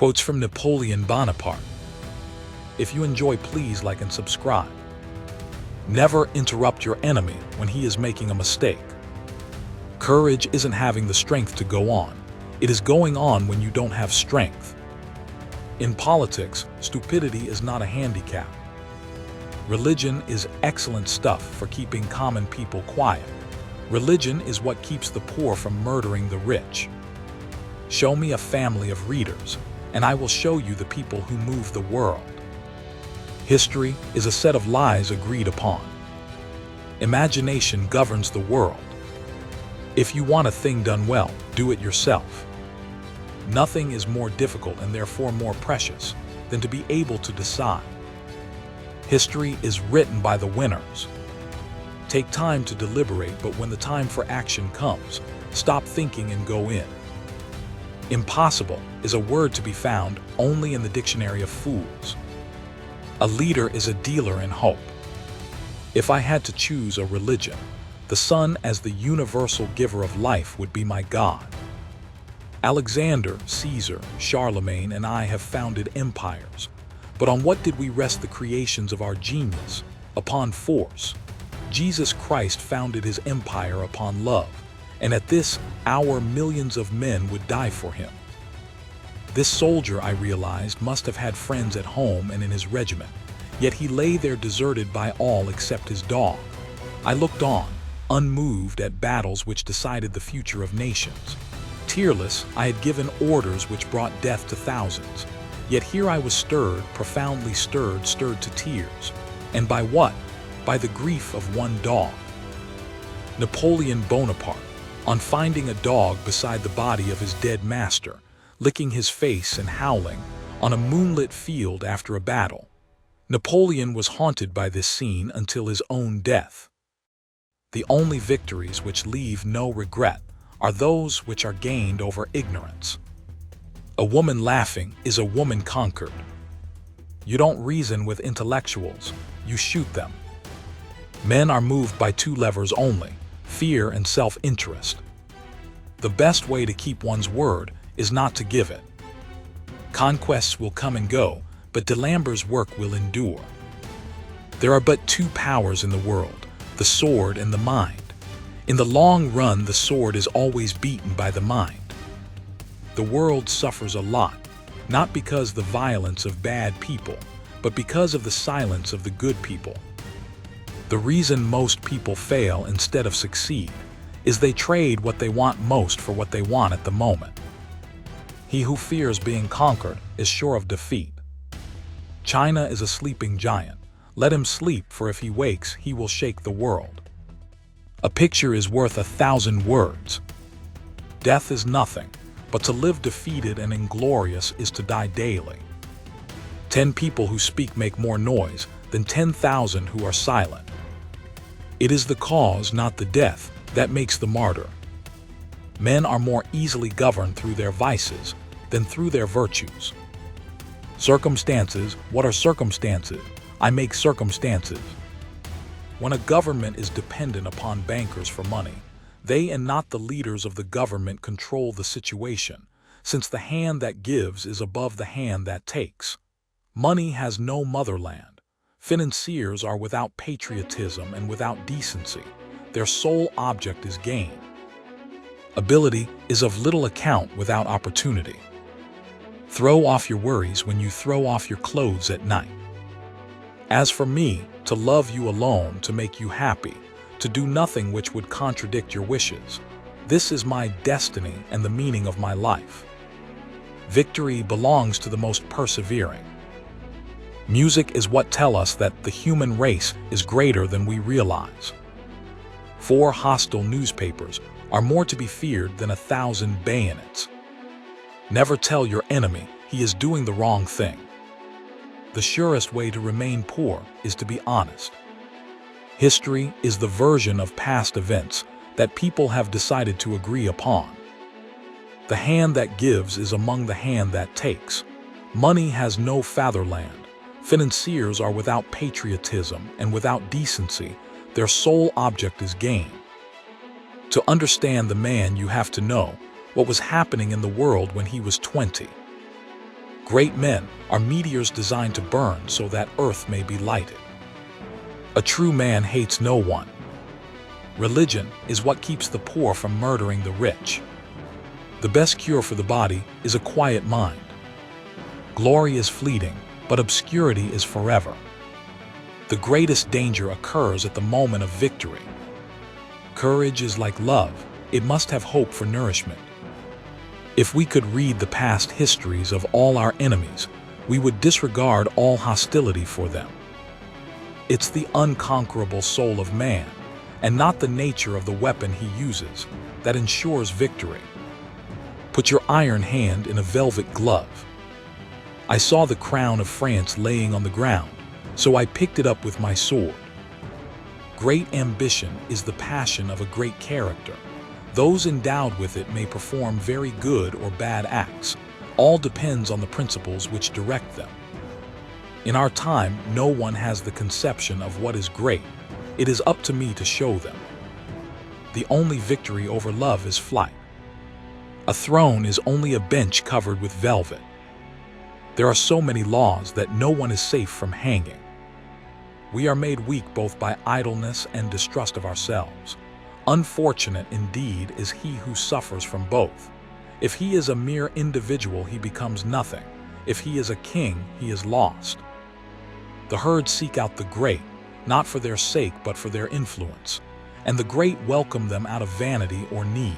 Quotes from Napoleon Bonaparte. If you enjoy, please like and subscribe. Never interrupt your enemy when he is making a mistake. Courage isn't having the strength to go on. It is going on when you don't have strength. In politics, stupidity is not a handicap. Religion is excellent stuff for keeping common people quiet. Religion is what keeps the poor from murdering the rich. Show me a family of readers, and I will show you the people who move the world. History is a set of lies agreed upon. Imagination governs the world. If you want a thing done well, do it yourself. Nothing is more difficult and therefore more precious than to be able to decide. History is written by the winners. Take time to deliberate, but when the time for action comes, stop thinking and go in. Impossible is a word to be found only in the dictionary of fools. A leader is a dealer in hope. If I had to choose a religion, the sun as the universal giver of life would be my God. Alexander, Caesar, Charlemagne, and I have founded empires. But on what did we rest the creations of our genius? Upon force. Jesus Christ founded his empire upon love, and at this hour millions of men would die for him. This soldier, I realized, must have had friends at home and in his regiment, yet he lay there deserted by all except his dog. I looked on, unmoved at battles which decided the future of nations. Tearless, I had given orders which brought death to thousands. Yet here I was stirred, profoundly stirred to tears. And by what? By the grief of one dog. Napoleon Bonaparte, on finding a dog beside the body of his dead master, licking his face and howling, on a moonlit field after a battle. Napoleon was haunted by this scene until his own death. The only victories which leave no regret are those which are gained over ignorance. A woman laughing is a woman conquered. You don't reason with intellectuals, you shoot them. Men are moved by two levers only, fear and self-interest. The best way to keep one's word is not to give it. Conquests will come and go, but Delamber's work will endure. There are but two powers in the world, the sword and the mind. In the long run, the sword is always beaten by the mind. The world suffers a lot, not because the violence of bad people, but because of the silence of the good people. The reason most people fail instead of succeed is they trade what they want most for what they want at the moment. He who fears being conquered is sure of defeat. China is a sleeping giant. Let him sleep, for if he wakes, he will shake the world. A picture is worth 1,000 words. Death is nothing, but to live defeated and inglorious is to die daily. 10 people who speak make more noise than 10,000 who are silent. It is the cause, not the death, that makes the martyr. Men are more easily governed through their vices than through their virtues. Circumstances, what are circumstances? I make circumstances. When a government is dependent upon bankers for money, they and not the leaders of the government control the situation, since the hand that gives is above the hand that takes. Money has no motherland. Financiers are without patriotism and without decency. Their sole object is gain. Ability is of little account without opportunity. Throw off your worries when you throw off your clothes at night. As for me, to love you alone, to make you happy, to do nothing which would contradict your wishes. This is my destiny and the meaning of my life. Victory belongs to the most persevering. Music is what tells us that the human race is greater than we realize. 4 hostile newspapers are more to be feared than 1,000 bayonets. Never tell your enemy he is doing the wrong thing. The surest way to remain poor is to be honest. History is the version of past events that people have decided to agree upon. The hand that gives is among the hand that takes. Money has no fatherland. Financiers are without patriotism and without decency. Their sole object is gain. To understand the man, you have to know what was happening in the world when he was 20. Great men are meteors designed to burn so that earth may be lighted. A true man hates no one. Religion is what keeps the poor from murdering the rich. The best cure for the body is a quiet mind. Glory is fleeting, but obscurity is forever. The greatest danger occurs at the moment of victory. Courage is like love, it must have hope for nourishment. If we could read the past histories of all our enemies, we would disregard all hostility for them. It's the unconquerable soul of man, and not the nature of the weapon he uses, that ensures victory. Put your iron hand in a velvet glove. I saw the crown of France laying on the ground, so I picked it up with my sword. Great ambition is the passion of a great character. Those endowed with it may perform very good or bad acts. All depends on the principles which direct them. In our time, no one has the conception of what is great. It is up to me to show them. The only victory over love is flight. A throne is only a bench covered with velvet. There are so many laws that no one is safe from hanging. We are made weak both by idleness and distrust of ourselves. Unfortunate indeed is he who suffers from both. If he is a mere individual, he becomes nothing. If he is a king, he is lost. The herd seek out the great, not for their sake but for their influence, and the great welcome them out of vanity or need.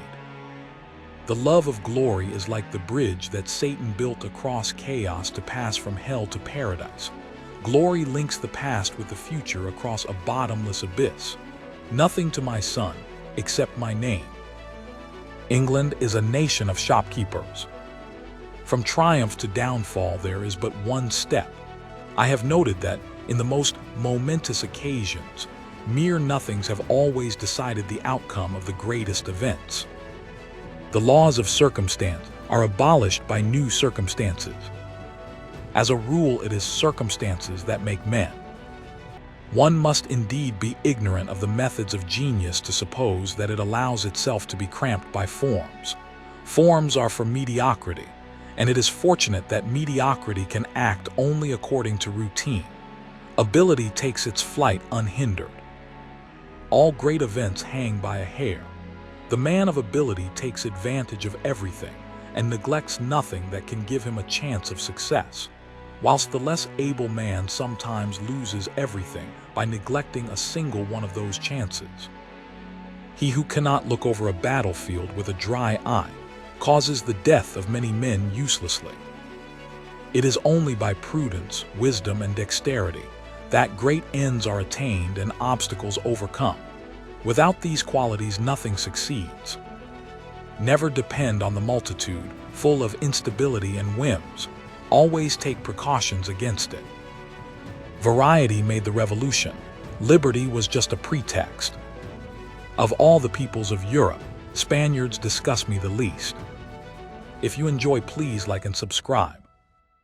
The love of glory is like the bridge that Satan built across chaos to pass from hell to paradise. Glory links the past with the future across a bottomless abyss. Nothing to my son, except my name. England is a nation of shopkeepers. From triumph to downfall there is but one step. I have noted that, in the most momentous occasions, mere nothings have always decided the outcome of the greatest events. The laws of circumstance are abolished by new circumstances. As a rule, it is circumstances that make men. One must indeed be ignorant of the methods of genius to suppose that it allows itself to be cramped by forms. Forms are for mediocrity, and it is fortunate that mediocrity can act only according to routine. Ability takes its flight unhindered. All great events hang by a hair. The man of ability takes advantage of everything and neglects nothing that can give him a chance of success, whilst the less able man sometimes loses everything by neglecting a single one of those chances. He who cannot look over a battlefield with a dry eye causes the death of many men uselessly. It is only by prudence, wisdom, and dexterity that great ends are attained and obstacles overcome. Without these qualities, nothing succeeds. Never depend on the multitude, full of instability and whims. Always take precautions against it. Variety made the revolution. Liberty was just a pretext. Of all the peoples of Europe, Spaniards disgust me the least. If you enjoy, please like and subscribe.